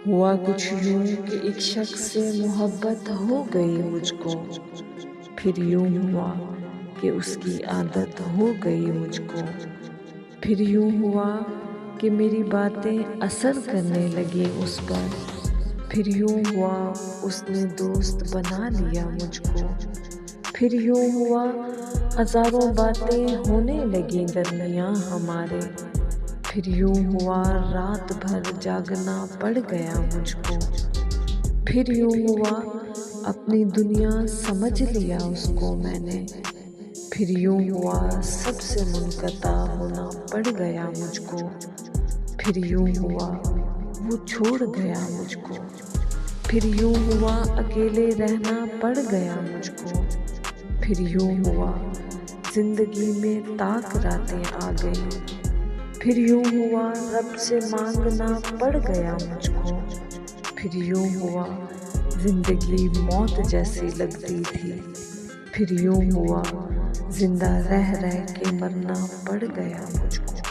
हुआ कुछ यूं कि एक शख्स से मोहब्बत हो गई मुझको, फिर यूं हुआ कि उसकी आदत हो गई मुझको। फिर यूं हुआ कि मेरी बातें असर करने लगी उस पर, फिर यूं हुआ उसने दोस्त बना लिया मुझको। फिर यूं हुआ हजारों बातें होने लगी दरमियाँ हमारे, फिर यूं हुआ रात भर जागना पड़ गया मुझको। फिर यूं हुआ अपनी दुनिया समझ लिया उसको मैंने, फिर यूं हुआ सबसे मुनक़ता होना पड़ गया मुझको। फिर यूं हुआ वो छोड़ गया मुझको, फिर यूं हुआ अकेले रहना पड़ गया मुझको। फिर यूं हुआ जिंदगी में ताक रातें आ गई, फिर यूं हुआ रब से मांगना पड़ गया मुझको। फिर यूं हुआ जिंदगी मौत जैसी लगती थी, फिर यूं हुआ जिंदा रह रह के मरना पड़ गया मुझको।